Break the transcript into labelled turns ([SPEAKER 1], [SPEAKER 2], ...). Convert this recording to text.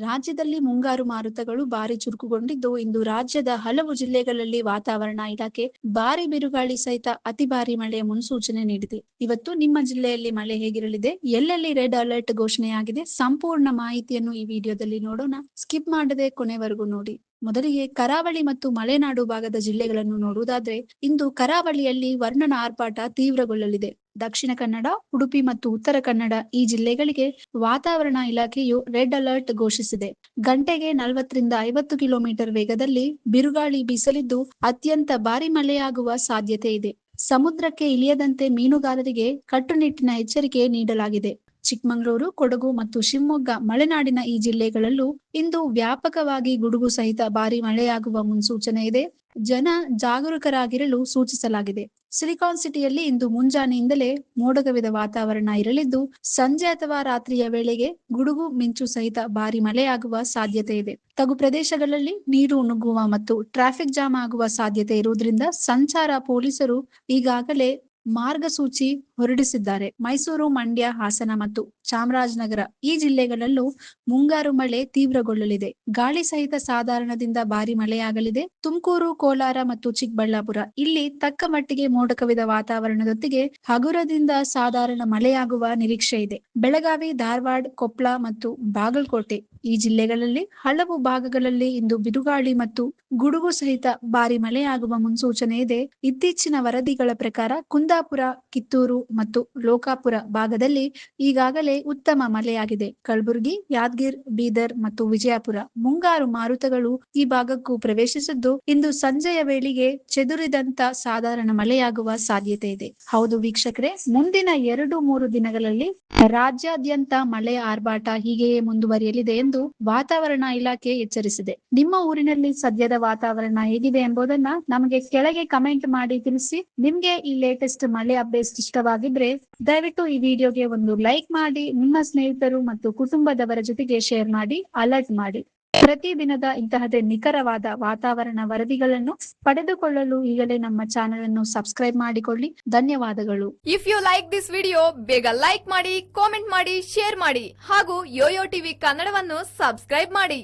[SPEAKER 1] ರಾಜ್ಯದಲ್ಲಿ ಮುಂಗಾರು ಮಾರುತಗಳು ಭಾರಿ ಚುರುಕುಗೊಂಡಿದ್ದು, ಇಂದು ರಾಜ್ಯದ ಹಲವು ಜಿಲ್ಲೆಗಳಲ್ಲಿ ವಾತಾವರಣ ಇಲಾಖೆ ಭಾರಿ ಬಿರುಗಾಳಿ ಸಹಿತ ಅತಿ ಭಾರಿ ಮಳೆಯ ಮುನ್ಸೂಚನೆ ನೀಡಿದೆ. ಇವತ್ತು ನಿಮ್ಮ ಜಿಲ್ಲೆಯಲ್ಲಿ ಮಳೆ ಹೇಗಿರಲಿದೆ, ಎಲ್ಲೆಲ್ಲಿ ರೆಡ್ ಅಲರ್ಟ್ ಘೋಷಣೆಯಾಗಿದೆ, ಸಂಪೂರ್ಣ ಮಾಹಿತಿಯನ್ನು ಈ ವಿಡಿಯೋದಲ್ಲಿ ನೋಡೋಣ. ಸ್ಕಿಪ್ ಮಾಡದೆ ಕೊನೆವರೆಗೂ ನೋಡಿ. ಮೊದಲಿಗೆ ಕರಾವಳಿ ಮತ್ತು ಮಲೆನಾಡು ಭಾಗದ ಜಿಲ್ಲೆಗಳನ್ನು ನೋಡುವುದಾದ್ರೆ, ಇಂದು ಕರಾವಳಿಯಲ್ಲಿ ವರ್ಣನ ಆರ್ಭಟ ತೀವ್ರಗೊಳ್ಳಲಿದೆ. ದಕ್ಷಿಣ ಕನ್ನಡ, ಉಡುಪಿ ಮತ್ತು ಉತ್ತರ ಕನ್ನಡ ಈ ಜಿಲ್ಲೆಗಳಿಗೆ ವಾತಾವರಣ ಇಲಾಖೆಯು ರೆಡ್ ಅಲರ್ಟ್ ಘೋಷಿಸಿದೆ. ಗಂಟೆಗೆ 40ರಿಂದ 50 ಕಿಲೋಮೀಟರ್ ವೇಗದಲ್ಲಿ ಬಿರುಗಾಳಿ ಬೀಸಲಿದ್ದು, ಅತ್ಯಂತ ಭಾರಿ ಮಳೆಯಾಗುವ ಸಾಧ್ಯತೆ ಇದೆ. ಸಮುದ್ರಕ್ಕೆ ಇಳಿಯದಂತೆ ಮೀನುಗಾರರಿಗೆ ಕಟ್ಟುನಿಟ್ಟಿನ ಎಚ್ಚರಿಕೆ ನೀಡಲಾಗಿದೆ. ಚಿಕ್ಕಮಗಳೂರು, ಕೊಡಗು ಮತ್ತು ಶಿವಮೊಗ್ಗ ಮಲೆನಾಡಿನ ಈ ಜಿಲ್ಲೆಗಳಲ್ಲೂ ಇಂದು ವ್ಯಾಪಕವಾಗಿ ಗುಡುಗು ಸಹಿತ ಭಾರಿ ಮಳೆಯಾಗುವ ಮುನ್ಸೂಚನೆ ಇದೆ. ಜನ ಜಾಗರೂಕರಾಗಿರಲು ಸೂಚಿಸಲಾಗಿದೆ. ಸಿಲಿಕಾನ್ ಸಿಟಿಯಲ್ಲಿ ಇಂದು ಮುಂಜಾನೆಯಿಂದಲೇ ಮೋಡಕವಿದ ವಾತಾವರಣ ಇರಲಿದ್ದು, ಸಂಜೆ ಅಥವಾ ರಾತ್ರಿಯ ವೇಳೆಗೆ ಗುಡುಗು ಮಿಂಚು ಸಹಿತ ಭಾರಿ ಮಳೆಯಾಗುವ ಸಾಧ್ಯತೆ ಇದೆ. ತಗ್ಗು ಪ್ರದೇಶಗಳಲ್ಲಿ ನೀರು ನುಗ್ಗುವ ಮತ್ತು ಟ್ರಾಫಿಕ್ ಜಾಮ್ ಆಗುವ ಸಾಧ್ಯತೆ ಇರುವುದರಿಂದ ಸಂಚಾರ ಪೊಲೀಸರು ಈಗಾಗಲೇ ಮಾರ್ಗಸೂಚಿ ಹೊರಡಿಸಿದ್ದಾರೆ. ಮೈಸೂರು, ಮಂಡ್ಯ, ಹಾಸನ ಮತ್ತು ಚಾಮರಾಜನಗರ ಈ ಜಿಲ್ಲೆಗಳಲ್ಲೂ ಮುಂಗಾರು ಮಳೆ ತೀವ್ರಗೊಳ್ಳಲಿದೆ. ಗಾಳಿ ಸಹಿತ ಸಾಧಾರಣದಿಂದ ಭಾರಿ ಮಳೆಯಾಗಲಿದೆ. ತುಮಕೂರು, ಕೋಲಾರ ಮತ್ತು ಚಿಕ್ಕಬಳ್ಳಾಪುರ ಇಲ್ಲಿ ತಕ್ಕ ಮಟ್ಟಿಗೆ ಮೋಡಕವಿದ ವಾತಾವರಣದೊಂದಿಗೆ ಹಗುರದಿಂದ ಸಾಧಾರಣ ಮಳೆಯಾಗುವ ನಿರೀಕ್ಷೆ ಇದೆ. ಬೆಳಗಾವಿ, ಧಾರವಾಡ, ಕೊಪ್ಪಳ ಮತ್ತು ಬಾಗಲಕೋಟೆ ಈ ಜಿಲ್ಲೆಗಳಲ್ಲಿ ಹಲವು ಭಾಗಗಳಲ್ಲಿ ಇಂದು ಬಿರುಗಾಳಿ ಮತ್ತು ಗುಡುಗು ಸಹಿತ ಭಾರಿ ಮಳೆಯಾಗುವ ಮುನ್ಸೂಚನೆ ಇದೆ. ಇತ್ತೀಚಿನ ವರದಿಗಳ ಪ್ರಕಾರ ಕುಂದಾಪುರ, ಕಿತ್ತೂರು ಮತ್ತು ಲೋಕಾಪುರ ಭಾಗದಲ್ಲಿ ಈಗಾಗಲೇ ಉತ್ತಮ ಮಳೆಯಾಗಿದೆ. ಕಲಬುರಗಿ, ಯಾದಗಿರ್, ಬೀದರ್ ಮತ್ತು ವಿಜಯಪುರ ಮುಂಗಾರು ಮಾರುತಗಳು ಈ ಭಾಗಕ್ಕೂ ಪ್ರವೇಶಿಸಿದ್ದು, ಇಂದು ಸಂಜೆಯ ವೇಳೆಗೆ ಚೆದುರಿದಂತ ಸಾಧಾರಣ ಮಳೆಯಾಗುವ ಸಾಧ್ಯತೆ ಇದೆ. ಹೌದು ವೀಕ್ಷಕರೇ, ಮುಂದಿನ 2-3 ದಿನಗಳಲ್ಲಿ ರಾಜ್ಯಾದ್ಯಂತ ಮಳೆಯ ಆರ್ಭಟ ಹೀಗೆಯೇ ಮುಂದುವರಿಯಲಿದೆ ಎಂದು ವಾತಾವರಣ ಇಲಾಖೆ ಎಚ್ಚರಿಸಿದೆ. ನಿಮ್ಮ ಊರಿನಲ್ಲಿ ಸದ್ಯದ ವಾತಾವರಣ ಹೇಗಿದೆ ಎಂಬುದನ್ನ ನಮಗೆ ಕೆಳಗೆ ಕಮೆಂಟ್ ಮಾಡಿ ತಿಳಿಸಿ. ನಿಮ್ಗೆ ಈ ಲೇಟೆಸ್ಟ್ ಮಳೆ ಅಪ್ಡೇಟ್ಸ್ ಇಷ್ಟವಾಗಿದ್ರೆ ದಯವಿಟ್ಟು ಈ ವಿಡಿಯೋಗೆ ಒಂದು ಲೈಕ್ ಮಾಡಿ, ನಿಮ್ಮ ಸ್ನೇಹಿತರು ಮತ್ತು ಕುಟುಂಬದವರ ಜೊತೆಗೆ ಶೇರ್ ಮಾಡಿ, ಅಲರ್ಟ್ ಮಾಡಿ. ಪ್ರತಿದಿನದ ಇಂತಹದೇ ನಿಖರವಾದ ವಾತಾವರಣ ವರದಿಗಳನ್ನು ಪಡೆದುಕೊಳ್ಳಲು ಈಗಲೇ ನಮ್ಮ ಚಾನೆಲ್ ಅನ್ನು ಸಬ್ಸ್ಕ್ರೈಬ್ ಮಾಡಿಕೊಳ್ಳಿ. ಧನ್ಯವಾದಗಳು.
[SPEAKER 2] If you like this video, ಬೇಗ ಲೈಕ್ ಮಾಡಿ, ಕಾಮೆಂಟ್ ಮಾಡಿ, ಶೇರ್ ಮಾಡಿ ಹಾಗೂ ಯೋಯೋ ಟಿವಿ ಕನ್ನಡವನ್ನು ಸಬ್ಸ್ಕ್ರೈಬ್ ಮಾಡಿ.